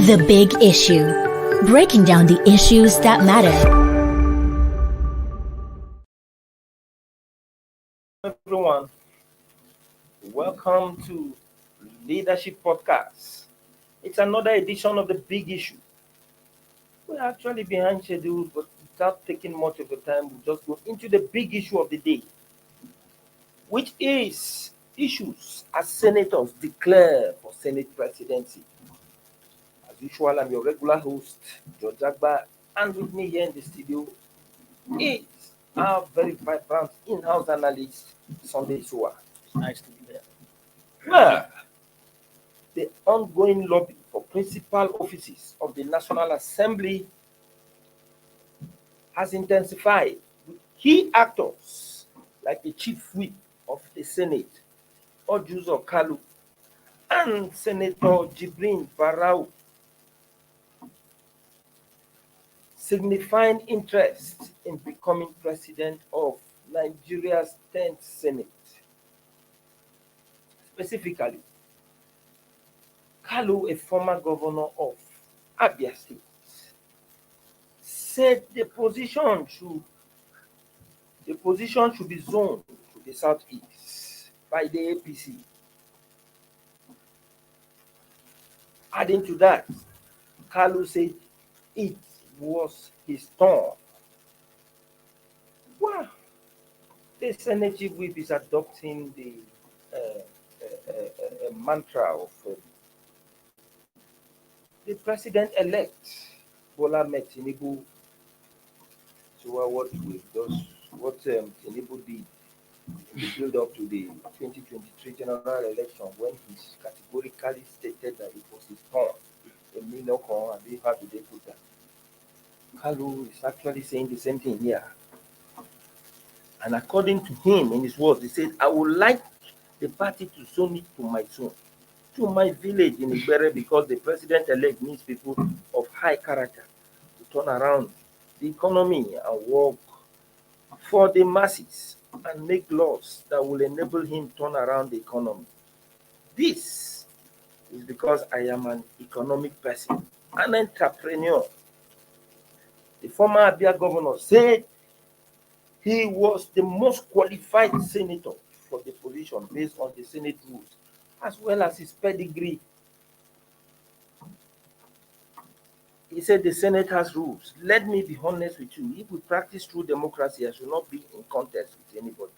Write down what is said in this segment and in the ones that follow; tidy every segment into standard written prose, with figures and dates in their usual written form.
The Big Issue. Breaking down the issues that matter. Everyone, welcome to Leadership Podcast. It's another edition of The Big Issue. We're actually behind schedule, but without taking much of the time, we'll just go into the big issue of the day, which is issues as senators declare for Senate presidency. As usual, I'm your regular host, George Agba, and with me here in the studio is our very vibrant in-house analyst, Sunday Sua. It's nice to be there. Well, the ongoing lobby for principal offices of the National Assembly has intensified with key actors like the Chief Whip of the Senate, Orji Uzor Kalu, and Senator Jibrin Barau, signifying interest in becoming president of Nigeria's 10th Senate. Specifically, Kalu, a former governor of Abia State, said the position should be zoned to the southeast by the APC. Adding to that, Kalu said it was his turn. Well, the Senate Chief Whip is adopting the mantra of the president-elect Bola Ahmed Tinubu. So what Tinubu did in the build-up to the 2023 general election, when he categorically stated that it was his turn. How did they put that? Kalu is actually saying the same thing here. And according to him, in his words, he said, I would like the party to zone it to my zone, to my village in Igbere, because the president-elect needs people of high character to turn around the economy and work for the masses and make laws that will enable him turn around the economy. This is because I am an economic person, an entrepreneur. The former Abia governor said he was the most qualified senator for the position based on the Senate rules, as well as his pedigree. He said the Senate has rules. Let me be honest with you. If we practice true democracy, I should not be in contest with anybody.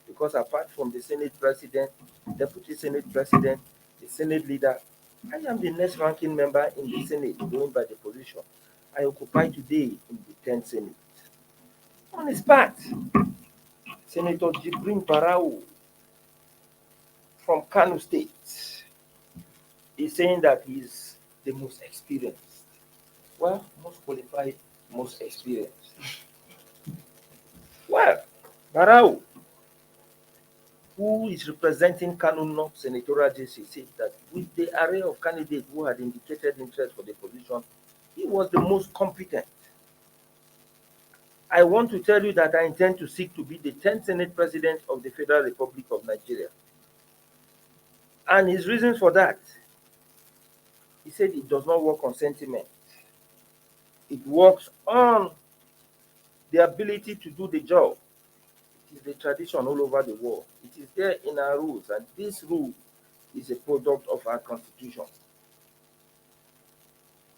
Because apart from the Senate president, deputy Senate president, the Senate leader, I am the next ranking member in the Senate, going by the position I occupy today in the 10th Senate. On his part, Senator Jibrin Barau from Kano State is saying that he's the most experienced. Well, most qualified, most experienced. Well, Barau, who is representing Kano North Senatorial District, said that with the array of candidates who had indicated interest for the position, he was the most competent. I want to tell you that I intend to seek to be the 10th Senate President of the Federal Republic of Nigeria. And his reasons for that, he said it does not work on sentiment. It works on the ability to do the job. It is the tradition all over the world. It is there in our rules, and this rule is a product of our constitution.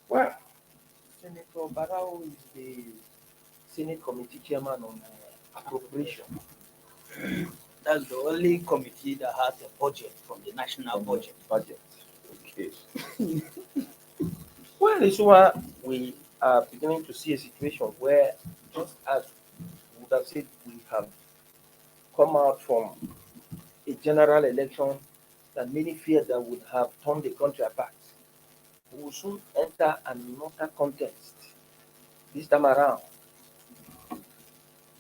Well, Senator Barau is the Senate Committee Chairman on Appropriation. That's the only committee that has a budget from the national budget. Okay. Well, it's why we are beginning to see a situation where, just as we would have said, we have come out from a general election that many feared that would have torn the country apart. We will soon enter another contest. This time around,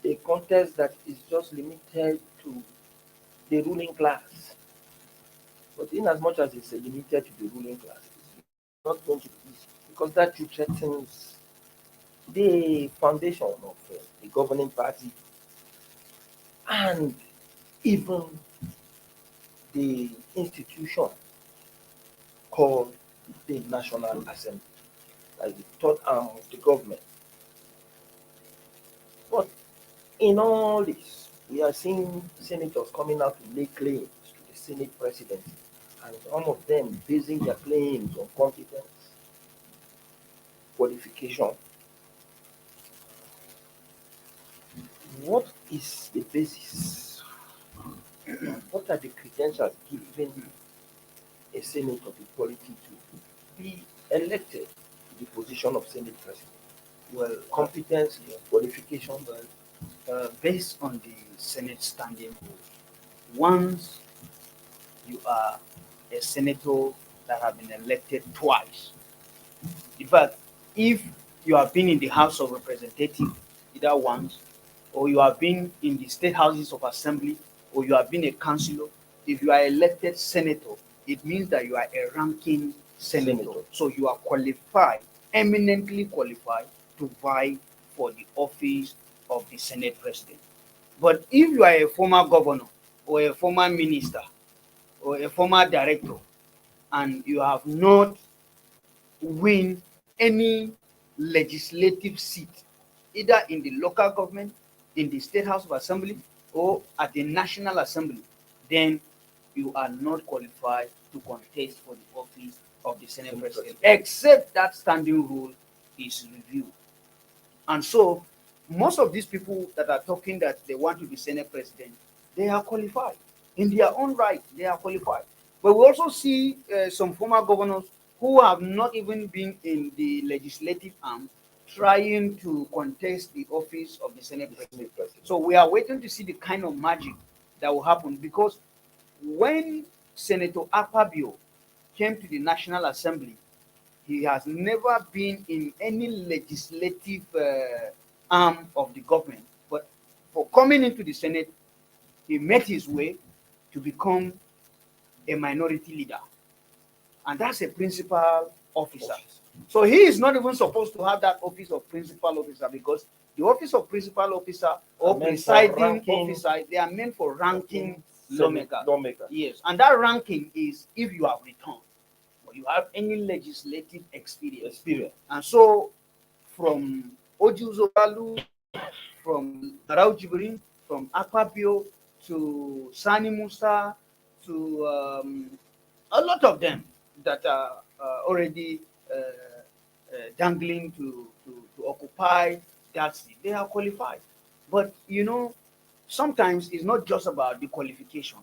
a contest that is just limited to the ruling class. But in as much as it's limited to the ruling class, it's not going to be easy, because that threatens the foundation of the governing party and even the institution called the National Assembly. like the third arm of the government. But in all this, we are seeing senators coming out to lay claims to the Senate presidency, and some of them basing their claims on competence, qualification. What is the basis? What are the credentials given a senator the quality to be elected to the position of Senate president? Well, Competence, qualification. based on the Senate standing rule, once you are a senator that have been elected twice, in fact, if you have been in the House of Representatives either once, or you have been in the state houses of assembly, or you have been a councillor, if you are elected senator, it means that you are a ranking senator. So you are qualified, eminently qualified to vie for the office of the Senate president. But if you are a former governor or a former minister or a former director and you have not win any legislative seat, either in the local government, in the state house of assembly, or at the national assembly, then you are not qualified to contest for the office of the Senate president, except that standing rule is reviewed. And so, most of these people that are talking that they want to be Senate president, they are qualified. In their own right, they are qualified. But we also see some former governors who have not even been in the legislative arm trying to contest the office of the Senate president. So we are waiting to see the kind of magic that will happen, because when Senator Akpabio came to the National Assembly, he has never been in any legislative arm of the government. But for coming into the Senate, he made his way to become a minority leader. And that's a principal officer. So he is not even supposed to have that office of principal officer, because the office of principal officer or presiding officer, they are meant for ranking lawmakers. Yes, and that ranking is if you have returned or you have any legislative experience. And so from Orji Uzor Kalu, from Barau Jibrin, from Akpabio to Sani Musa, to a lot of them that are already dangling to occupy that seat. They are qualified. But sometimes it's not just about the qualification,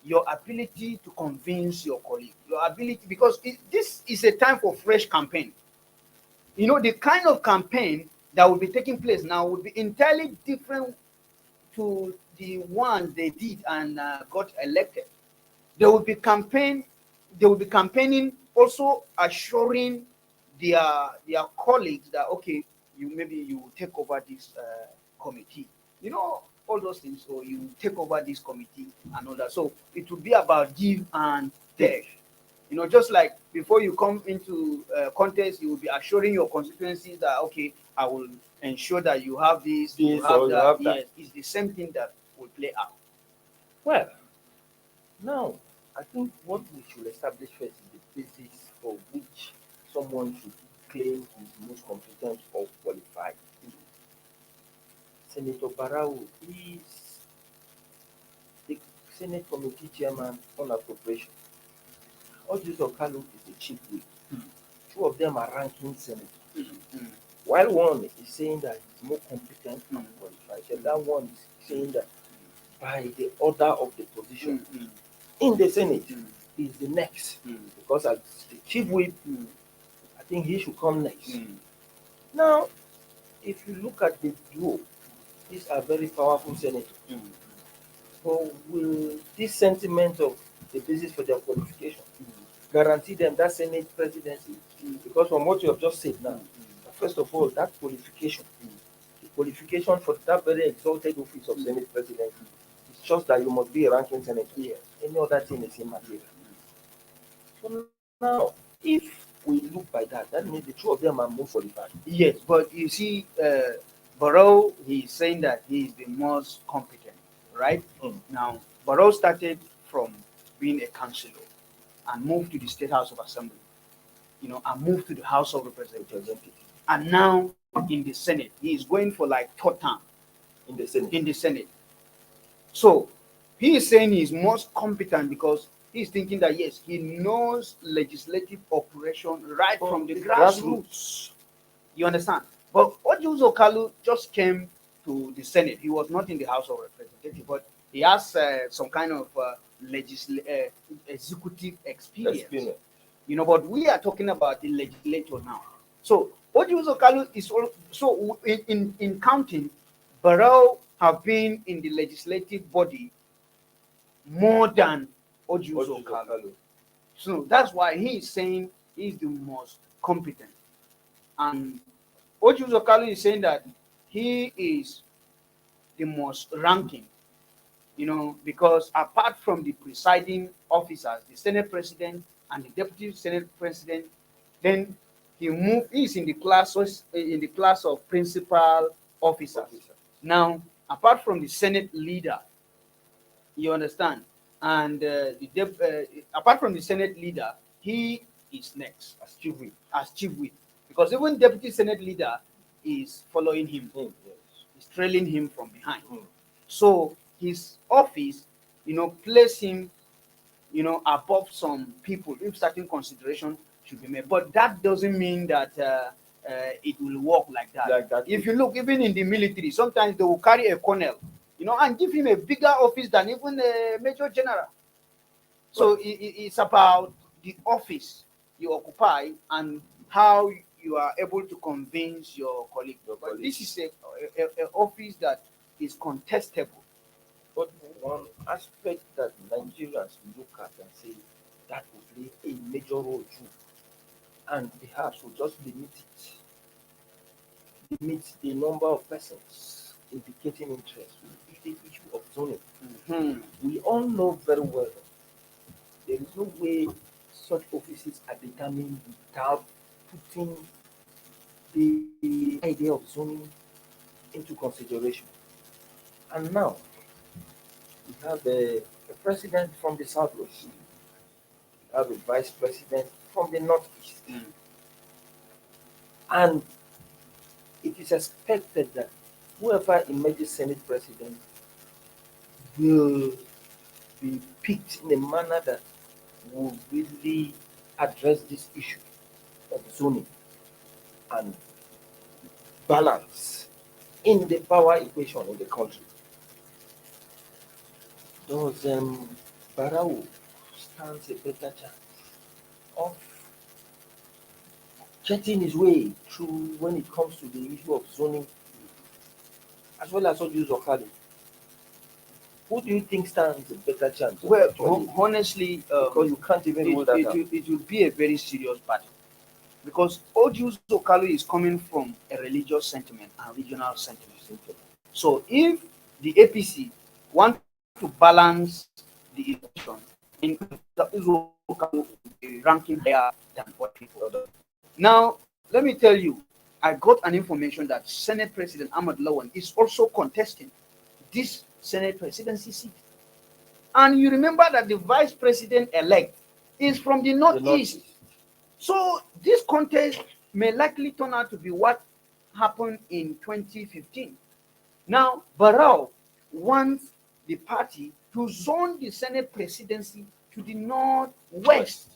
your ability to convince your colleague, your ability, because this is a time for fresh campaign. The kind of campaign that will be taking place now will be entirely different to the one they did and got elected. They will be campaigning, also assuring their colleagues that, okay, you will take over this committee, all those things, or you take over this committee and all that. So it will be about give and take. Just like before you come into contest, you will be assuring your constituencies that, okay, I will ensure that you have this, you have that. Yes, it's the same thing that will play out. Well, now I think what we should establish first is the basis for which someone should claim he's most competent or qualified. Senator Barau is the Senate Committee Chairman on Appropriation. Orji Uzor Kalu is the chief whip. Two of them are ranking senators. While one is saying that he's more competent and qualified, and that one is saying that by the order of the position in the Senate is the next. Because as the chief whip, I think he should come next. Now, if you look at the duo, these are very powerful senators. So will this sentiment of the basis for their qualification guarantee them that Senate presidency? Because from what you have just said now, first of all, that qualification, the qualification for that very exalted office of Senate presidency, it's just that you must be a ranking senator. Any other thing is immaterial. So now, if we look by that, that means the two of them are more qualified. Yes, but you see, Barau, he's saying that he is the most competent, right? Now, Barau started from being a councillor and moved to the State House of Assembly. and moved to the House of Representatives. And now in the Senate, he is going for like third term in the Senate. So he is saying he is most competent because he is thinking that yes, he knows legislative operation right from the grassroots. You understand? But Orji Uzor Kalu just came to the Senate. He was not in the House of Representatives, but he has some kind of executive experience. But we are talking about the legislature now. So Orji Uzor Kalu is also in counting. Barau have been in the legislative body more than Orji Uzor Kalu. So that's why he is saying he is the most competent. And Orji Uzor Kalu is saying that he is the most ranking, because apart from the presiding officers, the Senate President and the Deputy Senate President, then he is in the class of principal officers. Now, apart from the Senate leader, you understand, and apart from the Senate leader, he is next as chief whip, because even Deputy Senate leader is following him, is trailing him from behind. So his office, place him, above some people if certain consideration should be made. But that doesn't mean that it will work like that. If you look, even in the military, sometimes they will carry a colonel, and give him a bigger office than even a major general. So it's about the office you occupy and how you are able to convince your colleague. But this is an office that is contestable. But one aspect that Nigerians look at and say that will play a major role too, and perhaps will just limit the number of persons indicating interest with the issue of zoning. We all know very well there is no way such offices are determined without putting the idea of zoning into consideration. And now we have a president from the southwest, we have a vice president from the northeast, and it is expected that whoever emerges Senate president will be picked in a manner that will really address this issue of zoning and balance in the power equation in the country. Does Barau stands a better chance of getting his way through when it comes to the issue of zoning, as well as Orji Uzor Kalu? Who do you think stands a better chance? Well, honestly, because you can't even rule that out. It will be a very serious battle, because Orji Uzor Kalu is coming from a religious sentiment and regional sentiment. So if the APC want to balance the election, in Uzor Kalu will be ranking higher than what people do. Now, let me tell you, I got an information that Senate President Ahmad Lawan is also contesting this Senate presidency seat. And you remember that the vice president elect is from the northeast. So this contest may likely turn out to be what happened in 2015. Now, Barau wants the party to zone the Senate presidency to the northwest.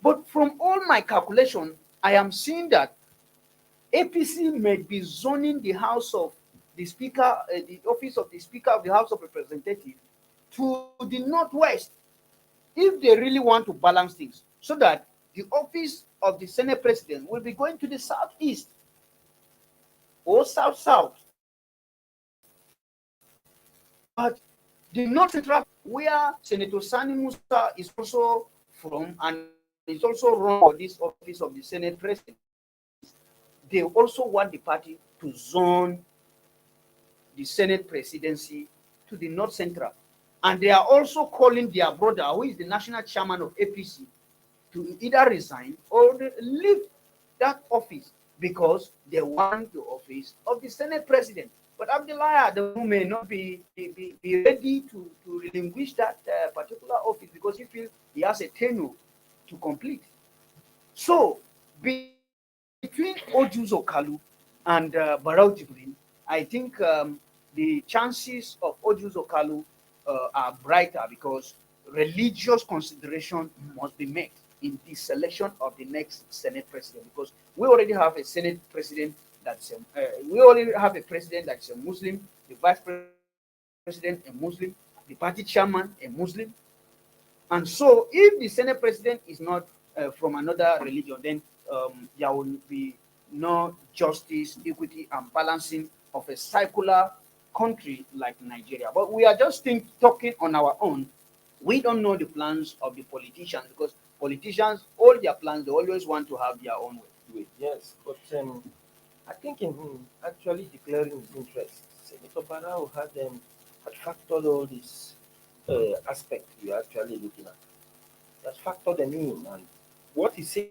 But from all my calculation, I am seeing that APC may be zoning the House of the Speaker, the office of the Speaker of the House of Representatives to the northwest, if they really want to balance things, so that the office of the Senate President will be going to the southeast or south-south. But the north central, where Senator Sani Musa is also from, and is also run for this office of the Senate President, they also want the party to zone the Senate presidency to the north central. And they are also calling their brother, who is the national chairman of APC, to either resign or leave that office, because they want the office of the Senate president. But Abdullah Adamu may not be ready to relinquish that particular office, because he feels he has a tenure to complete. So between Orji Uzor Kalu and Barau Jibrin, I think the chances of Orji Uzor Kalu are brighter because religious consideration must be met in the selection of the next Senate president. Because we already have a Senate president we already have a president that's a Muslim, the vice president a Muslim, the party chairman a Muslim, and so, if the Senate president is not from another religion, then there will be no justice, equity, and balancing of a secular country like Nigeria. But we are just talking on our own. We don't know the plans of the politicians because politicians, all their plans, they always want to have their own way. Yes, but I think in actually declaring his interest, Senator Barrow had factored all these aspects you're actually looking at. He has factored them in, and what he said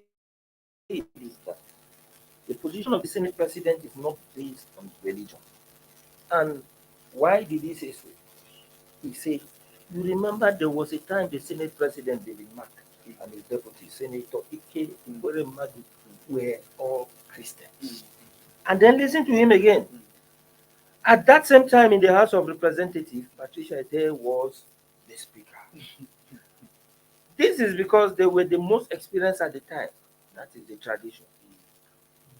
is that the position of the Senate President is not based on religion. And why did he say so? He said, you remember there was a time the Senate President David Mark and his deputy Senator Ike Madu were all Christians. And then listen to him again. At that same time in the House of Representatives, Patricia Ede was the Speaker. This is because they were the most experienced at the time. That is the tradition.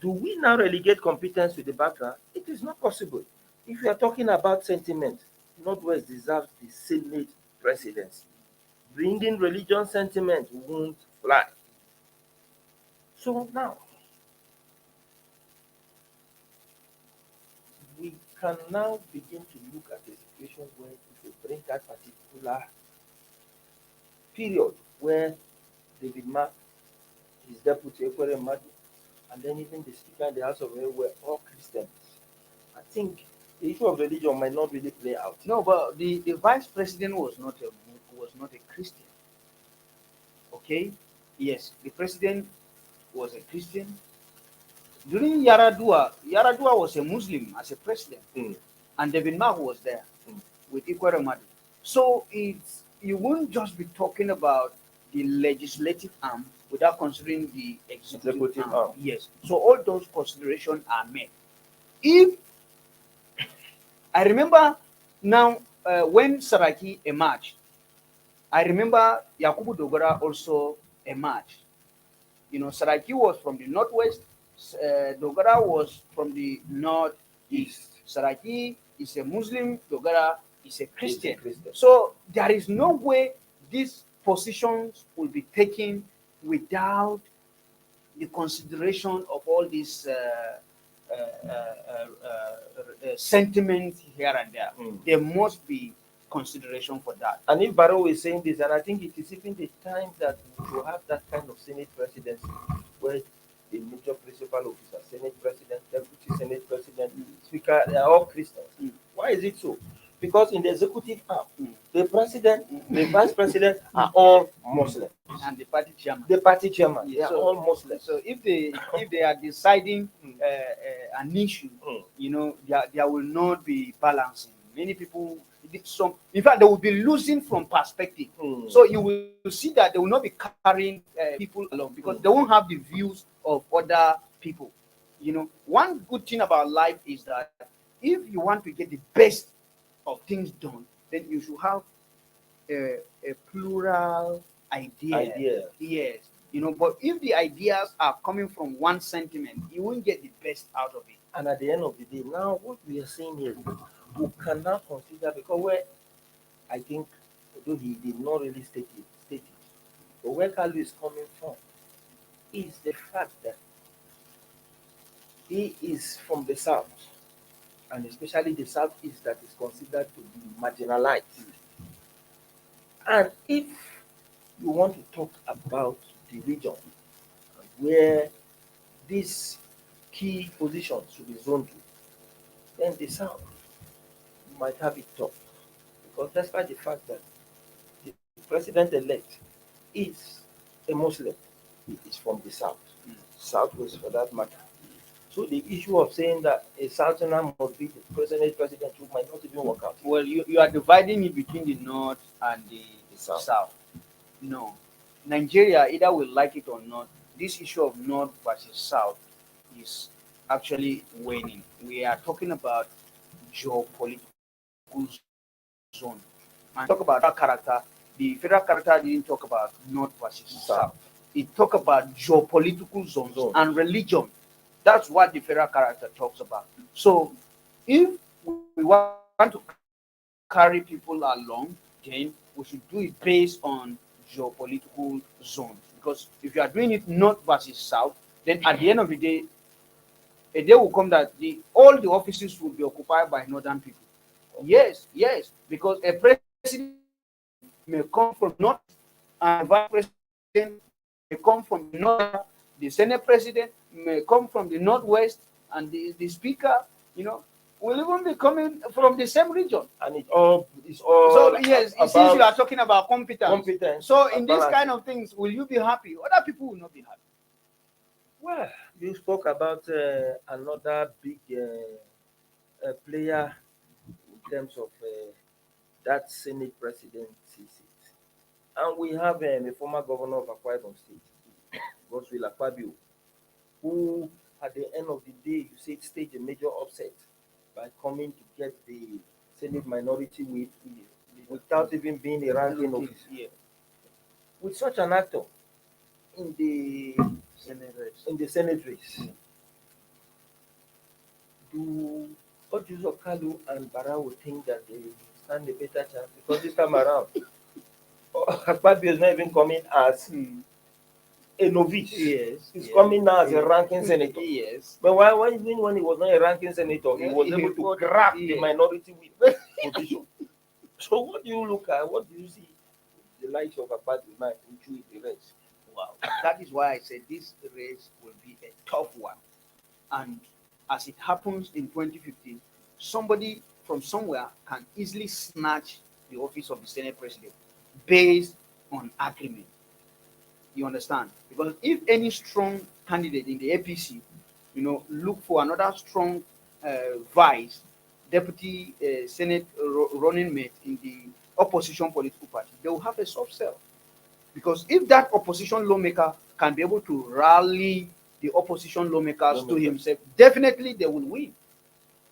Do we now relegate competence to the background? It is not possible. If you are talking about sentiment, Northwest deserves the Senate presidency. Bringing religion sentiment won't fly. So now, we can now begin to look at a situation where if we bring that particular period where David Mark, his deputy Ekwere Madu, and then even the Speaker in the House of Representatives were all Christians, I think the issue of religion might not really play out. No, but the vice president was not a Christian. Okay, yes, the president was a Christian. During Yaradua was a Muslim as a president, and David Mark was there with Ekwere Madu. So you won't just be talking about the legislative arm without considering the executive arm. Yes. So all those considerations are made. If I remember now when Saraki emerged, I remember Yakubu Dogara also emerged. You know, Saraki was from the northwest, Dogara was from the northeast. Saraki is a Muslim, Dogara is a Christian. So there is no way these positions will be taken without the consideration of all these sentiments here and there. There must be consideration for that. And if Barrow is saying this, and I think it is even the time that we will have that kind of Senate presidency where the major principal officer, Senate President, Deputy Senate President, Speaker, they are all Christians. Why is it so? Because in the executive arm, the president, the vice president are all Muslims. And the party chairman. The party chairman, they are all Muslims. So if they are deciding an issue, you know, there will not be balancing. Many people, in fact, they will be losing from perspective. So you will see that they will not be carrying people along because they won't have the views of other people. You know, one good thing about life is that if you want to get the best of things done, then you should have a plural idea. Yes. You know, but if the ideas are coming from one sentiment, you won't get the best out of it. And at the end of the day, now what we are saying here, we cannot consider, because where I think, although he did not really state it, but where Kalu is coming from is the fact that he is from the south, and especially the southeast that is considered to be marginalized. And if you want to talk about the region where these key positions should be zoned to, then the south might have it tough. Because despite the fact that the president-elect is a Muslim, he is from the south, southwest for that matter. So the issue of saying that a southerner must be the president might not even work out. Well, you are dividing it between the north and the south. No. Nigeria, either we like it or not, this issue of North versus South is actually waning. We are talking about geopolitical zone. And talk about that character. The federal character didn't talk about North versus South. It talked about geopolitical zones and religion. That's what the federal character talks about. So, if we want to carry people along, then we should do it based on geopolitical zones. Because if you are doing it North versus South, then at the end of the day, a day will come that all the offices will be occupied by northern people. Yes, yes, because a president may come from north, and a vice president may come from the north, the senate president may come from the northwest, and the speaker, will even be coming from the same region. And it's all So yes, since you are talking about competence, competence. so in this kind of things, will you be happy? Other people will not be happy. Well, you spoke about another big player in terms of that Senate presidency seat. And we have a former governor of Akwa Ibom State, Godswill Akpabio, who at the end of the day, you said, staged a major upset by coming to get the Senate minority whip without even being a ranking officer. Yeah. With such an actor in the Senate race, do Orji Uzor Kalu and Barau would think that they stand a better chance, because this time around, Akpabio is not even coming as a novice. Yes. He's coming now as a ranking senator. Yes. But when he was not a ranking senator, he was able to grab the minority whip position. So what do you look at? What do you see the likes of Akpabio now into the race? Wow. That is why I said this race will be a tough one. And as it happens in 2015, somebody from somewhere can easily snatch the office of the Senate president based on agreement. You understand? Because if any strong candidate in the APC, look for another strong vice deputy Senate running mate in the opposition political party, they will have a soft sell. Because if that opposition lawmaker can be able to rally the opposition lawmakers to himself, definitely they will win.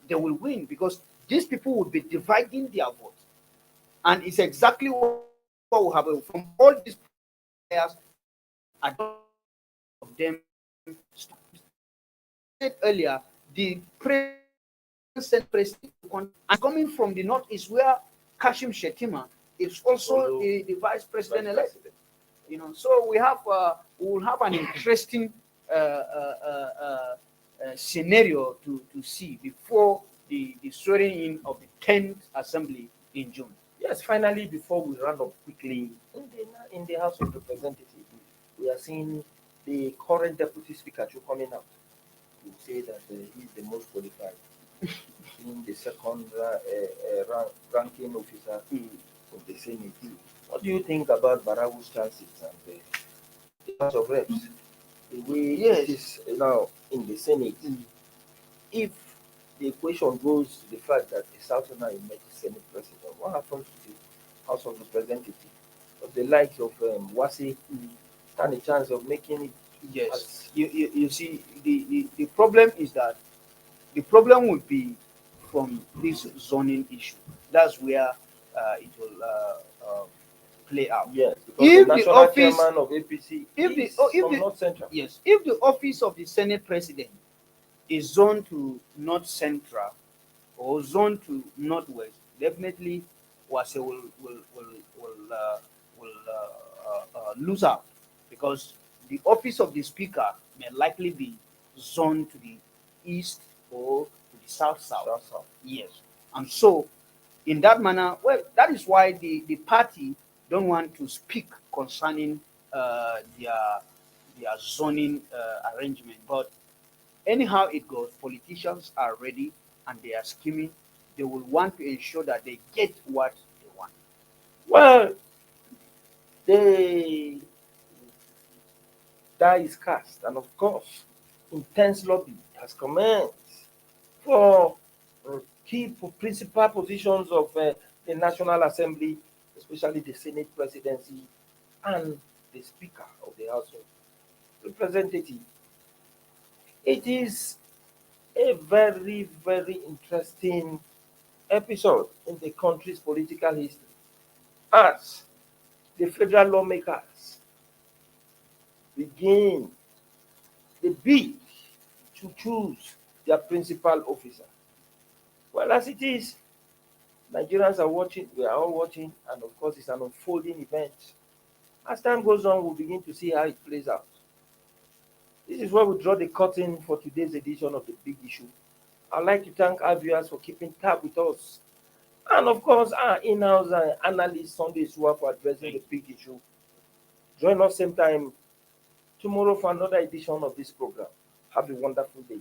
They will win because these people will be dividing their vote. And it's exactly what will happen from all these players. At of them said earlier, the president and coming from the northeast where Kashim Shettima is also the vice president elect. So we will have an interesting scenario to see before the swearing in of the 10th assembly in June. Yes, finally, before we round up quickly, in the House of Representatives, we are seeing the current deputy speaker coming out to say that he's the most qualified, being the second ranking officer of the Senate. What do you think about Barau's chances and the House of Reps? The way it is now in the Senate, if the equation goes to the fact that a Southerner is met the Senate president, what happens to the House of Representatives? Of the likes of Wasi stand a chance of making it? Yes. You see, the problem is that the problem would be from this zoning issue. That's where it will play out. Yes, because if the national chairman of APC is from North Central. Yes, if the office of the Senate president is zoned to North Central or zoned to Northwest, definitely Wase will lose out because the office of the speaker may likely be zoned to the east or to the south. Yes, and so in that manner, well, that is why the party don't want to speak concerning their zoning arrangement. But anyhow it goes, politicians are ready and they are scheming. They will want to ensure that they get what they want. Well, the die is cast, and of course, intense lobby has commenced for key principal positions of the National Assembly, especially the Senate presidency and the Speaker of the House of representative, it is a very, very interesting episode in the country's political history as the federal lawmakers begin the bid to choose their principal officer. Well, as it is, Nigerians are watching, we are all watching, and of course, it's an unfolding event. As time goes on, we'll begin to see how it plays out. This is where we draw the curtain for today's edition of The Big Issue. I'd like to thank our viewers for keeping tab with us. And of course, our in-house analyst Sunday Suwa for addressing the big issue. Join us same time tomorrow for another edition of this program. Have a wonderful day.